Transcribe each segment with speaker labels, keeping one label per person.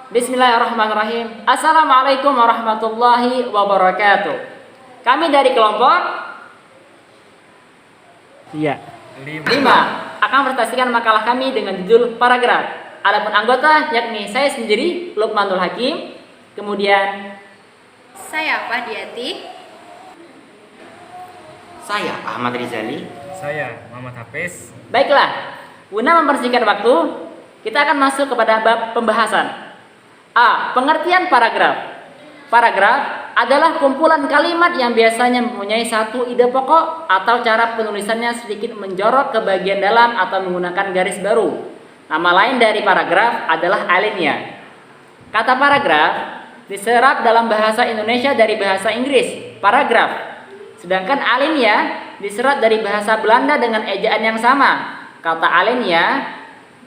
Speaker 1: Bismillahirrahmanirrahim. Assalamualaikum warahmatullahi wabarakatuh. Kami dari kelompok
Speaker 2: Iya.
Speaker 1: 5 akan presentasikan makalah kami dengan judul paragraf. Adapun anggota yakni saya sendiri Lukmanul Hakim, kemudian
Speaker 3: Saya Fadiati.
Speaker 4: Saya Ahmad Rizali.
Speaker 2: Saya Muhammad Hafiz.
Speaker 1: baiklah. Guna mempersingkat waktu, kita akan masuk kepada bab pembahasan. A. Pengertian paragraf. Paragraf adalah kumpulan kalimat yang biasanya mempunyai satu ide pokok atau cara penulisannya sedikit menjorok ke bagian dalam atau menggunakan garis baru. Nama lain dari paragraf adalah alinea. Kata paragraf diserap dalam bahasa Indonesia dari bahasa Inggris, paragraf. Sedangkan alinea diserap dari bahasa Belanda dengan ejaan yang sama. Kata alinea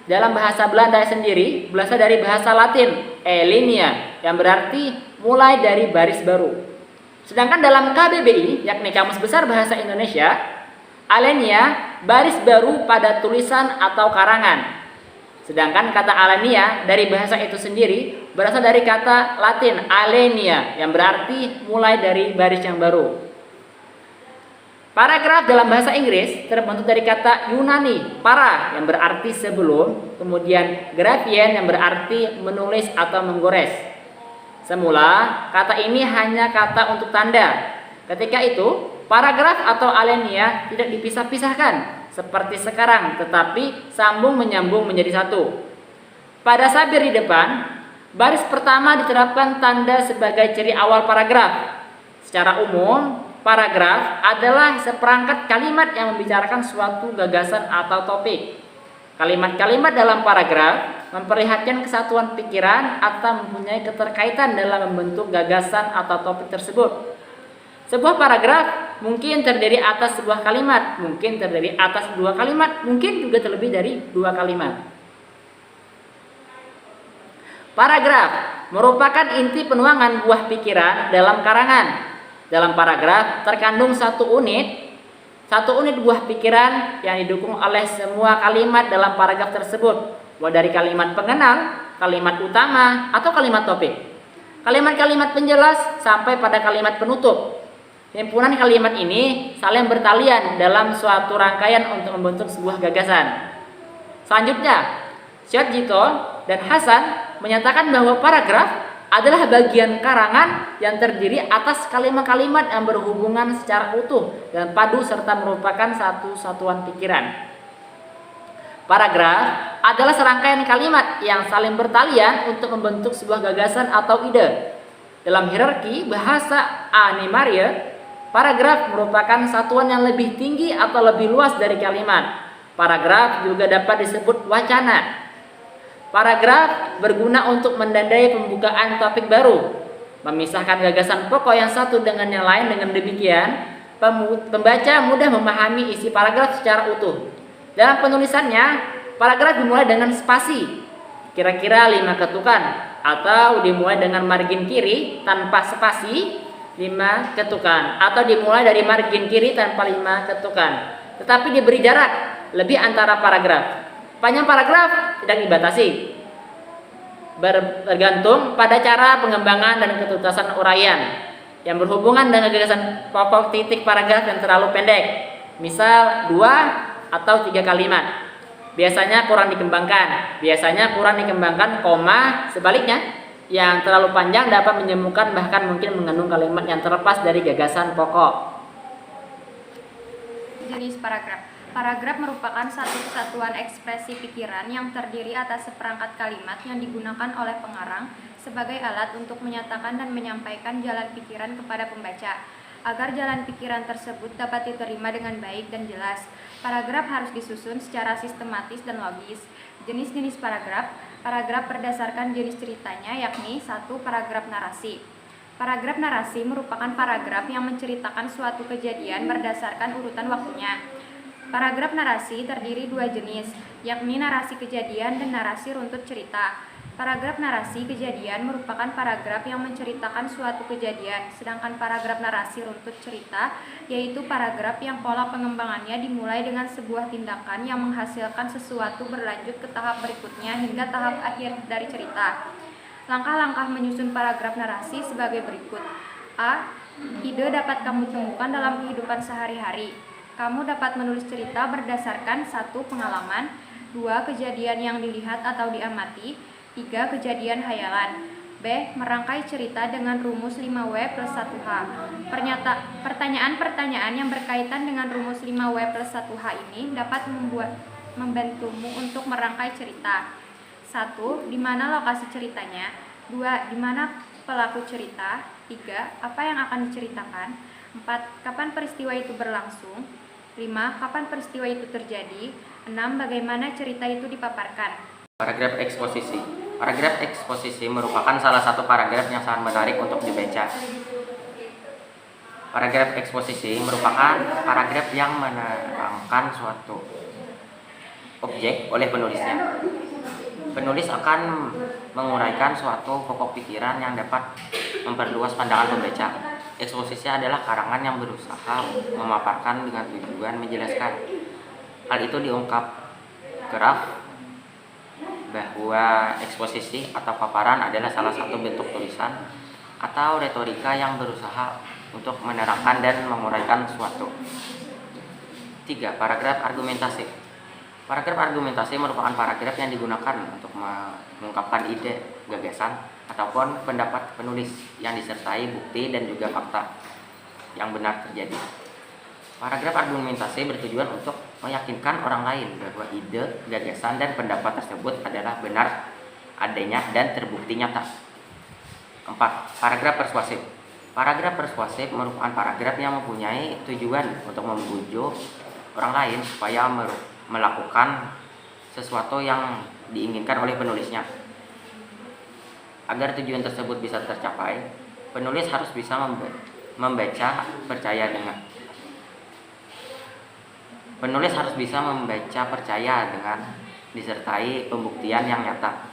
Speaker 1: dalam bahasa Belanda sendiri berasal dari bahasa Latin alinea yang berarti mulai dari baris baru. Sedangkan dalam KBBI, yakni Kamus Besar Bahasa Indonesia, alinea baris baru pada tulisan atau karangan. Sedangkan kata alinea dari bahasa itu sendiri berasal dari kata Latin alinea yang berarti mulai dari baris yang baru. Paragraf dalam bahasa Inggris terbentuk dari kata Yunani para yang berarti sebelum, kemudian grafien yang berarti menulis atau menggores. Semula kata ini hanya kata untuk tanda. Ketika itu paragraf atau alinea tidak dipisah-pisahkan seperti sekarang, tetapi sambung menyambung menjadi satu. Pada sabir di depan, baris pertama diterapkan tanda sebagai ciri awal paragraf. Secara umum, paragraf adalah seperangkat kalimat yang membicarakan suatu gagasan atau topik. Kalimat-kalimat dalam paragraf memperlihatkan kesatuan pikiran atau mempunyai keterkaitan dalam membentuk gagasan atau topik tersebut. Sebuah paragraf mungkin terdiri atas sebuah kalimat, mungkin terdiri atas dua kalimat, mungkin juga terlebih dari dua kalimat. Paragraf merupakan inti penuangan buah pikiran dalam karangan. Dalam paragraf terkandung satu unit buah pikiran yang didukung oleh semua kalimat dalam paragraf tersebut, mulai dari kalimat pengenal, kalimat utama, atau kalimat topik, kalimat-kalimat penjelas sampai pada kalimat penutup. Himpunan kalimat ini saling bertalian dalam suatu rangkaian untuk membentuk sebuah gagasan. Selanjutnya, Syarjito dan Hasan menyatakan bahwa paragraf adalah bagian karangan yang terdiri atas kalimat-kalimat yang berhubungan secara utuh dan padu serta merupakan satu satuan pikiran. Paragraf adalah serangkaian kalimat yang saling bertalian untuk membentuk sebuah gagasan atau ide. Dalam hierarki bahasa animaria, paragraf merupakan satuan yang lebih tinggi atau lebih luas dari kalimat. Paragraf juga dapat disebut wacana. Paragraf berguna untuk mendandai pembukaan topik baru, memisahkan gagasan pokok yang satu dengan yang lain. Dengan demikian, pembaca mudah memahami isi paragraf secara utuh. Dalam penulisannya, paragraf dimulai dengan spasi, kira-kira 5 ketukan, atau dimulai dengan margin kiri tanpa spasi 5 ketukan, atau dimulai dari margin kiri tanpa 5 ketukan, tetapi diberi jarak lebih antara paragraf. Panjang paragraf tidak dibatasi, bergantung pada cara pengembangan dan ketuntasan uraian yang berhubungan dengan gagasan pokok titik paragraf yang terlalu pendek, misal 2 atau 3 kalimat. Biasanya kurang dikembangkan, koma. Sebaliknya, yang terlalu panjang dapat menyembuhkan bahkan mungkin mengandung kalimat yang terlepas dari gagasan pokok.
Speaker 3: Jenis paragraf. Paragraf merupakan satu kesatuan ekspresi pikiran yang terdiri atas seperangkat kalimat yang digunakan oleh pengarang sebagai alat untuk menyatakan dan menyampaikan jalan pikiran kepada pembaca. Agar jalan pikiran tersebut dapat diterima dengan baik dan jelas, paragraf harus disusun secara sistematis dan logis. Jenis-jenis paragraf. Paragraf berdasarkan jenis ceritanya, yakni 1. Paragraf narasi. Paragraf narasi merupakan paragraf yang menceritakan suatu kejadian berdasarkan urutan waktunya. Paragraf narasi terdiri 2 jenis, yakni narasi kejadian dan narasi runtut cerita. Paragraf narasi kejadian merupakan paragraf yang menceritakan suatu kejadian, sedangkan paragraf narasi runtut cerita yaitu paragraf yang pola pengembangannya dimulai dengan sebuah tindakan yang menghasilkan sesuatu berlanjut ke tahap berikutnya hingga tahap akhir dari cerita. Langkah-langkah menyusun paragraf narasi sebagai berikut. A. Ide dapat kamu temukan dalam kehidupan sehari-hari. Kamu dapat menulis cerita berdasarkan 1. Pengalaman, 2. Kejadian yang dilihat atau diamati, 3. Kejadian hayalan. B. Merangkai cerita dengan rumus 5W plus 1H. Pertanyaan-pertanyaan yang berkaitan dengan rumus 5W plus 1H ini dapat membantumu untuk merangkai cerita. 1. Di mana lokasi ceritanya? 2. Di mana pelaku cerita? 3. Apa yang akan diceritakan? 4. Kapan peristiwa itu berlangsung? 5. Kapan peristiwa itu terjadi? 6. Bagaimana cerita itu dipaparkan?
Speaker 4: Paragraf eksposisi. Paragraf eksposisi merupakan salah satu paragraf yang sangat menarik untuk dibaca. Paragraf eksposisi merupakan paragraf yang menerangkan suatu objek oleh penulisnya. Penulis akan menguraikan suatu pokok pikiran yang dapat memperluas pandangan pembaca. Eksposisi adalah karangan yang berusaha memaparkan dengan tujuan menjelaskan. Hal itu diungkap graf bahwa eksposisi atau paparan adalah salah satu bentuk tulisan atau retorika yang berusaha untuk menerangkan dan menguraikan suatu. 3. Paragraf argumentasi. Paragraf argumentasi merupakan paragraf yang digunakan untuk mengungkapkan ide, gagasan, ataupun pendapat penulis yang disertai bukti dan juga fakta yang benar terjadi. Paragraf argumentasi bertujuan untuk meyakinkan orang lain bahwa ide, gagasan, dan pendapat tersebut adalah benar adanya dan terbukti nyata. 4. Paragraf persuasif. Paragraf persuasif merupakan paragraf yang mempunyai tujuan untuk membujuk orang lain supaya melakukan sesuatu yang diinginkan oleh penulisnya. Agar tujuan tersebut bisa tercapai, penulis harus bisa membaca percaya dengan disertai pembuktian yang nyata.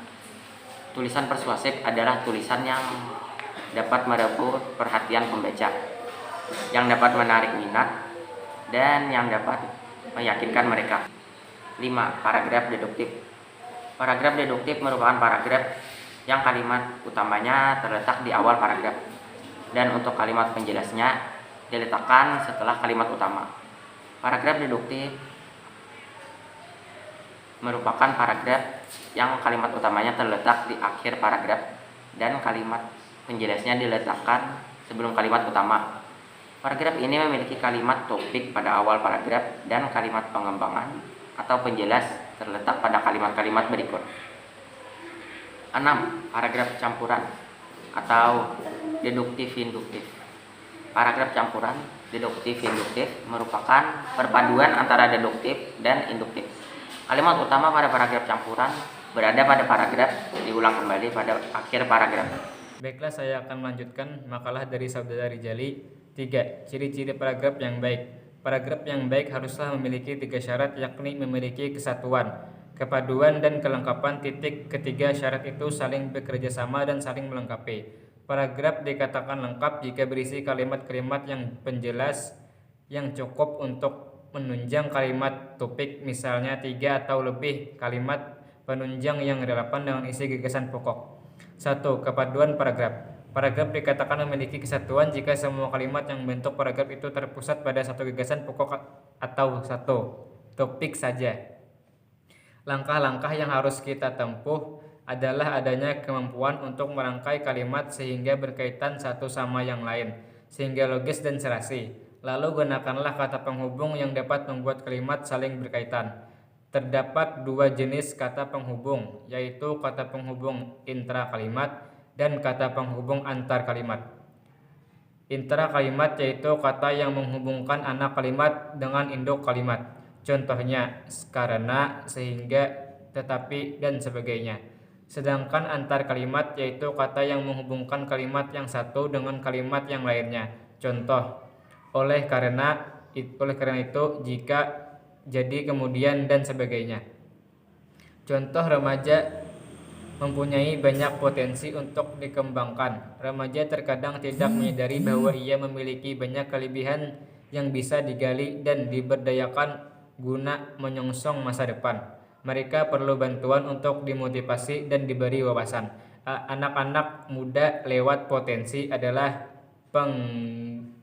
Speaker 4: Tulisan persuasif adalah tulisan yang dapat merebut perhatian pembaca, yang dapat menarik minat, dan yang dapat meyakinkan mereka. 5. Paragraf deduktif. Paragraf deduktif merupakan paragraf yang kalimat utamanya terletak di awal paragraf, dan untuk kalimat penjelasnya diletakkan setelah kalimat utama. Paragraf deduktif merupakan paragraf yang kalimat utamanya terletak di akhir paragraf dan kalimat penjelasnya diletakkan sebelum kalimat utama. Paragraf ini memiliki kalimat topik pada awal paragraf dan kalimat pengembangan atau penjelas terletak pada kalimat-kalimat berikut. 6. Paragraf campuran atau deduktif-induktif. Paragraf campuran deduktif-induktif merupakan perpaduan antara deduktif dan induktif. Kalimat utama pada paragraf campuran berada pada paragraf diulang kembali pada akhir paragraf.
Speaker 2: Baiklah, saya akan melanjutkan makalah dari Saudara Rizali. 3. Ciri-ciri paragraf yang baik. Paragraf yang baik haruslah memiliki 3 syarat, yakni memiliki kesatuan, kepaduan, dan kelengkapan. Ketiga syarat itu saling bekerja sama dan saling melengkapi. Paragraf dikatakan lengkap jika berisi kalimat-kalimat yang penjelas yang cukup untuk menunjang kalimat topik, misalnya 3 atau lebih kalimat penunjang yang relevan dengan isi gagasan pokok. 1. Kepaduan paragraf. Paragraf dikatakan memiliki kesatuan jika semua kalimat yang membentuk paragraf itu terpusat pada satu gagasan pokok atau satu topik saja. Langkah-langkah yang harus kita tempuh adalah adanya kemampuan untuk merangkai kalimat sehingga berkaitan satu sama yang lain, sehingga logis dan serasi. Lalu gunakanlah kata penghubung yang dapat membuat kalimat saling berkaitan. Terdapat 2 jenis kata penghubung, yaitu kata penghubung intra-kalimat dan kata penghubung antar kalimat. Intra kalimat yaitu kata yang menghubungkan anak kalimat dengan induk kalimat. Contohnya karena, sehingga, tetapi, dan sebagainya. Sedangkan antar kalimat yaitu kata yang menghubungkan kalimat yang satu dengan kalimat yang lainnya. Contoh, oleh karena itu, jika, jadi, kemudian, dan sebagainya. Contoh, remaja mempunyai banyak potensi untuk dikembangkan. Remaja terkadang tidak menyadari bahwa ia memiliki banyak kelebihan yang bisa digali dan diberdayakan guna menyongsong masa depan. Mereka perlu bantuan untuk dimotivasi dan diberi wawasan. Anak-anak muda lewat potensi adalah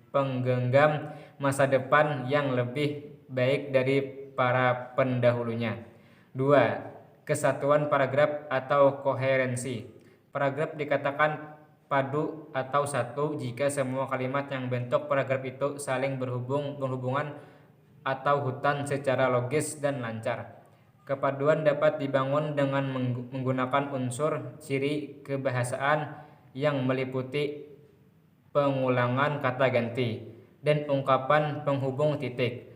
Speaker 2: penggenggam masa depan yang lebih baik dari para pendahulunya. 2. Kesatuan paragraf atau koherensi. Paragraf dikatakan padu atau satu jika semua kalimat yang bentuk paragraf itu saling berhubungan atau hutan secara logis dan lancar. Kepaduan dapat dibangun dengan menggunakan unsur ciri kebahasaan yang meliputi pengulangan kata ganti dan ungkapan penghubung titik,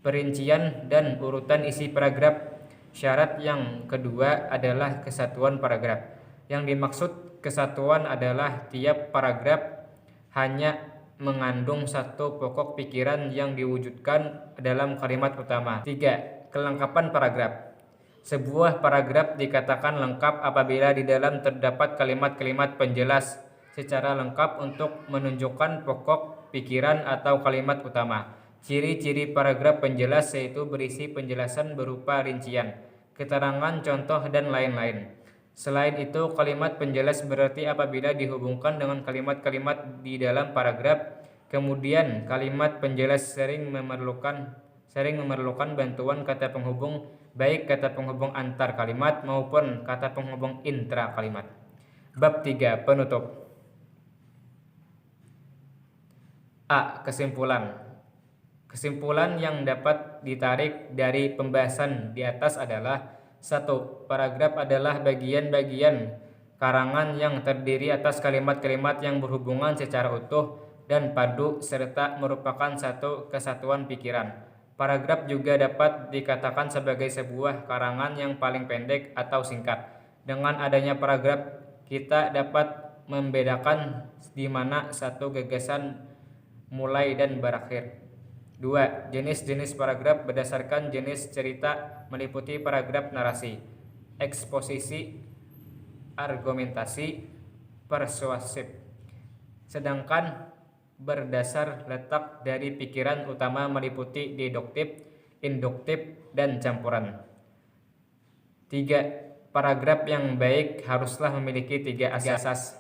Speaker 2: perincian dan urutan isi paragraf. Syarat yang kedua adalah kesatuan paragraf. Yang dimaksud kesatuan adalah tiap paragraf hanya mengandung satu pokok pikiran yang diwujudkan dalam kalimat utama. 3. Kelengkapan paragraf. Sebuah paragraf dikatakan lengkap apabila di dalam terdapat kalimat-kalimat penjelas secara lengkap untuk menunjukkan pokok pikiran atau kalimat utama. Ciri-ciri paragraf penjelas yaitu berisi penjelasan berupa rincian, keterangan, contoh, dan lain-lain. Selain itu, kalimat penjelas berarti apabila dihubungkan dengan kalimat-kalimat di dalam paragraf. Kemudian, kalimat penjelas sering memerlukan bantuan kata penghubung, baik kata penghubung antar kalimat maupun kata penghubung intra kalimat. Bab 3. Penutup. A. Kesimpulan. Kesimpulan yang dapat ditarik dari pembahasan di atas adalah: 1. Paragraf adalah bagian-bagian karangan yang terdiri atas kalimat-kalimat yang berhubungan secara utuh dan padu serta merupakan satu kesatuan pikiran. Paragraf juga dapat dikatakan sebagai sebuah karangan yang paling pendek atau singkat. Dengan adanya paragraf, kita dapat membedakan di mana satu gagasan mulai dan berakhir. 2. Jenis-jenis paragraf berdasarkan jenis cerita meliputi paragraf narasi, eksposisi, argumentasi, persuasif. Sedangkan berdasar letak dari pikiran utama meliputi deduktif, induktif, dan campuran. 3. Paragraf yang baik haruslah memiliki 3 asas.